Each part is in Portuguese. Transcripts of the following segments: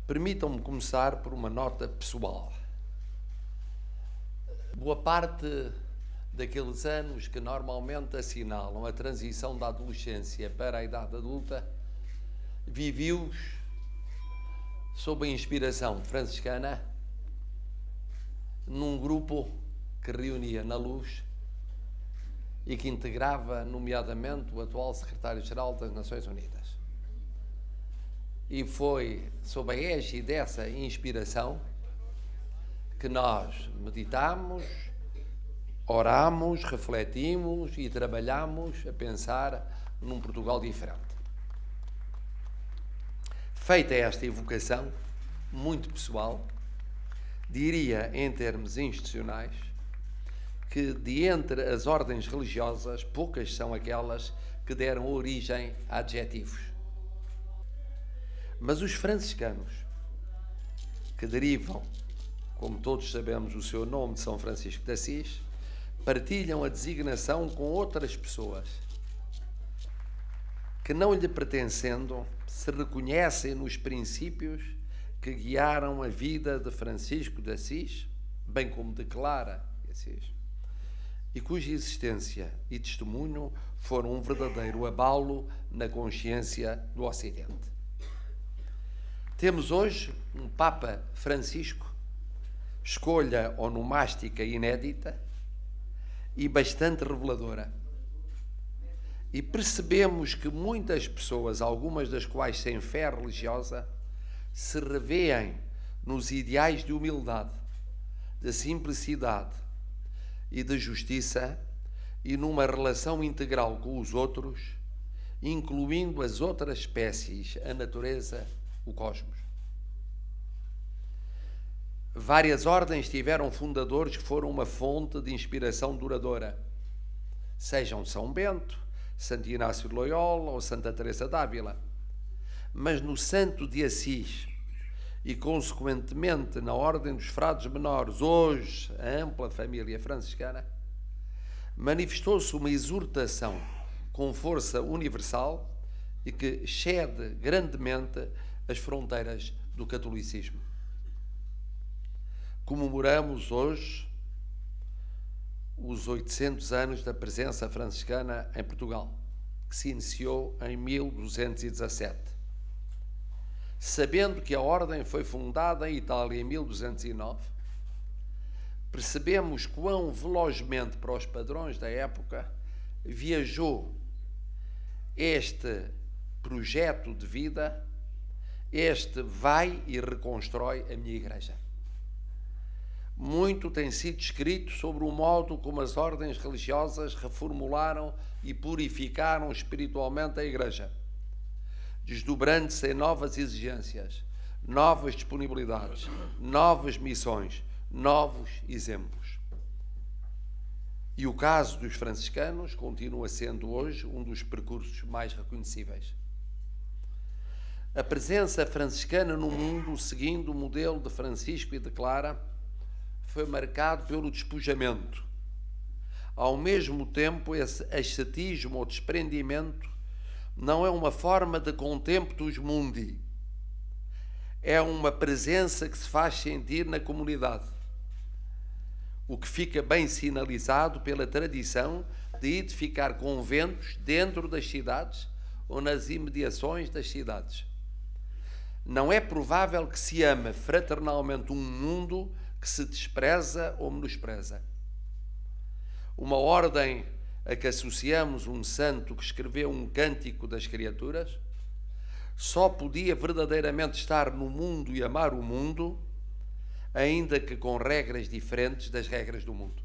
Permitam-me começar por uma nota pessoal. Boa parte daqueles anos que normalmente assinalam a transição da adolescência para a idade adulta, vivi-os sob a inspiração franciscana num grupo que reunia na Luz e que integrava, nomeadamente, o atual secretário-geral das Nações Unidas. E foi sob a égide dessa inspiração que nós meditamos, oramos, refletimos e trabalhamos a pensar num Portugal diferente. Feita esta evocação, muito pessoal, diria em termos institucionais que de entre as ordens religiosas, poucas são aquelas que deram origem a adjetivos. Mas os franciscanos, que derivam, como todos sabemos, o seu nome de São Francisco de Assis, partilham a designação com outras pessoas que, não lhe pertencendo, se reconhecem nos princípios que guiaram a vida de Francisco de Assis, bem como declara Assis, e cuja existência e testemunho foram um verdadeiro abalo na consciência do Ocidente. Temos hoje um Papa Francisco, escolha onomástica inédita e bastante reveladora. E percebemos que muitas pessoas, algumas das quais sem fé religiosa, se revêem nos ideais de humildade, de simplicidade e de justiça e numa relação integral com os outros, incluindo as outras espécies, a natureza, o cosmos. Várias ordens tiveram fundadores que foram uma fonte de inspiração duradoura, sejam São Bento, Santo Inácio de Loyola ou Santa Teresa d'Ávila. Mas no Santo de Assis e, consequentemente, na Ordem dos Frades Menores, hoje a ampla família franciscana, manifestou-se uma exortação com força universal e que excede grandemente as fronteiras do catolicismo. Comemoramos hoje os 800 anos da presença franciscana em Portugal, que se iniciou em 1217. Sabendo que a ordem foi fundada em Itália em 1209, percebemos quão velozmente, para os padrões da época, viajou este projeto de vida, este vai e reconstrói a minha igreja. Muito tem sido escrito sobre o modo como as ordens religiosas reformularam e purificaram espiritualmente a Igreja, desdobrando-se em novas exigências, novas disponibilidades, novas missões, novos exemplos. E o caso dos franciscanos continua sendo hoje um dos percursos mais reconhecíveis. A presença franciscana no mundo, seguindo o modelo de Francisco e de Clara, foi marcado pelo despojamento. Ao mesmo tempo, esse ascetismo ou desprendimento não é uma forma de contemptus mundi, é uma presença que se faz sentir na comunidade, o que fica bem sinalizado pela tradição de edificar conventos dentro das cidades ou nas imediações das cidades. Não é provável que se ame fraternalmente um mundo que se despreza ou menospreza. Uma ordem a que associamos um santo que escreveu um cântico das criaturas só podia verdadeiramente estar no mundo e amar o mundo, ainda que com regras diferentes das regras do mundo.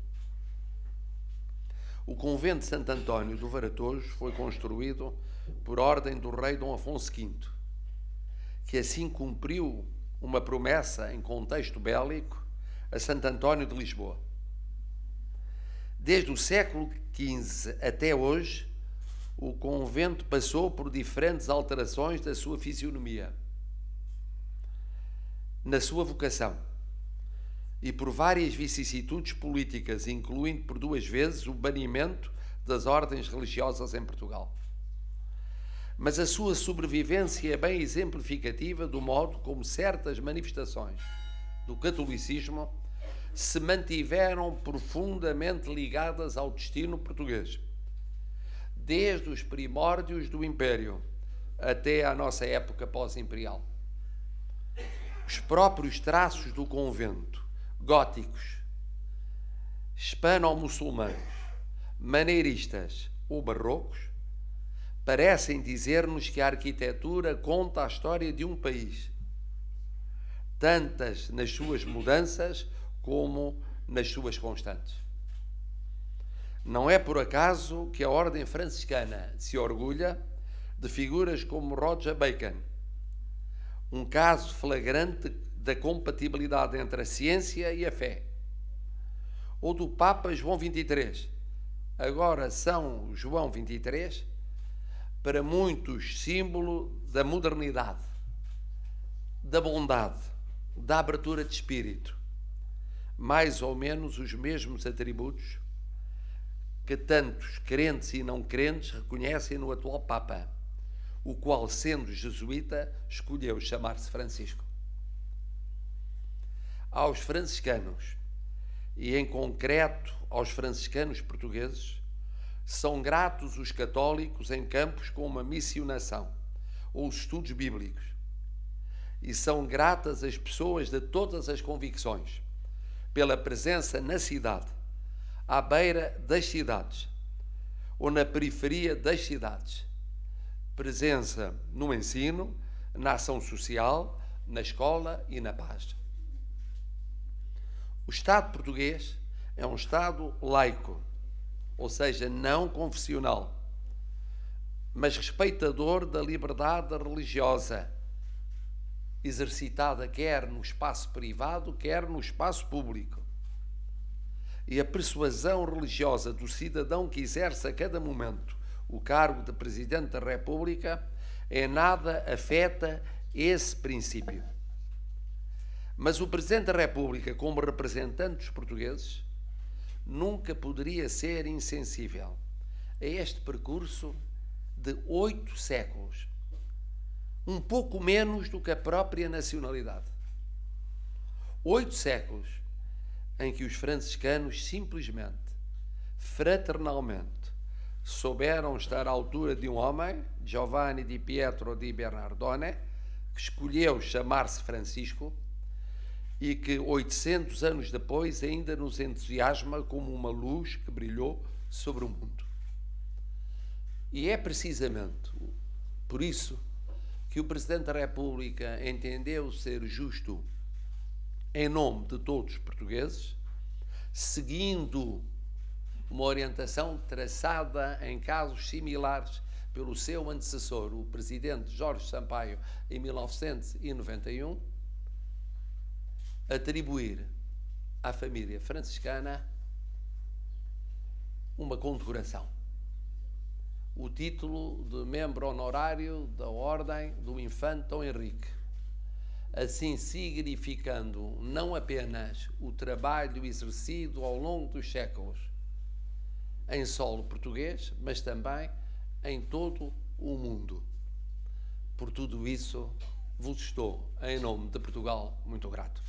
O convento de Santo António do Varatojo foi construído por ordem do rei Dom Afonso V, que assim cumpriu uma promessa em contexto bélico a Santo António de Lisboa. Desde o século XV até hoje, o convento passou por diferentes alterações da sua fisionomia, na sua vocação, e por várias vicissitudes políticas, incluindo por 2 vezes o banimento das ordens religiosas em Portugal. mas a sua sobrevivência é bem exemplificativa do modo como certas manifestações do catolicismo se mantiveram profundamente ligadas ao destino português, desde os primórdios do Império até à nossa época pós-imperial. Os próprios traços do convento, góticos, hispano-muçulmanos, maneiristas ou barrocos, parecem dizer-nos que a arquitetura conta a história de um país, tantas nas suas mudanças como nas suas constantes. Não é por acaso que a Ordem Franciscana se orgulha de figuras como Roger Bacon, um caso flagrante da compatibilidade entre a ciência e a fé, ou do Papa João XXIII, agora São João XXIII, para muitos símbolo da modernidade, da bondade, da abertura de espírito, mais ou menos os mesmos atributos que tantos crentes e não crentes reconhecem no atual Papa, o qual, sendo jesuíta, escolheu chamar-se Francisco. Aos franciscanos, e em concreto aos franciscanos portugueses, são gratos os católicos em campos como a missionação ou os estudos bíblicos, e são gratas as pessoas de todas as convicções pela presença na cidade, à beira das cidades ou na periferia das cidades, presença no ensino, na ação social, na escola e na paz. O Estado português é um Estado laico, ou seja, não confessional, mas respeitador da liberdade religiosa, exercitada quer no espaço privado, quer no espaço público. E a persuasão religiosa do cidadão que exerce a cada momento o cargo de Presidente da República em nada afeta esse princípio. Mas o Presidente da República, como representante dos portugueses, nunca poderia ser insensível a este percurso de 8 séculos, um pouco menos do que a própria nacionalidade. 8 séculos em que os franciscanos simplesmente, fraternalmente, souberam estar à altura de um homem, Giovanni di Pietro di Bernardone, que escolheu chamar-se Francisco e que 800 anos depois ainda nos entusiasma como uma luz que brilhou sobre o mundo. E é precisamente por isso que o Presidente da República entendeu ser justo, em nome de todos os portugueses, seguindo uma orientação traçada em casos similares pelo seu antecessor, o Presidente Jorge Sampaio, em 1991, atribuir à família franciscana uma condecoração, o título de membro honorário da Ordem do Infante Dom Henrique, assim significando não apenas o trabalho exercido ao longo dos séculos em solo português, mas também em todo o mundo. Por tudo isso, vos estou, em nome de Portugal, muito grato.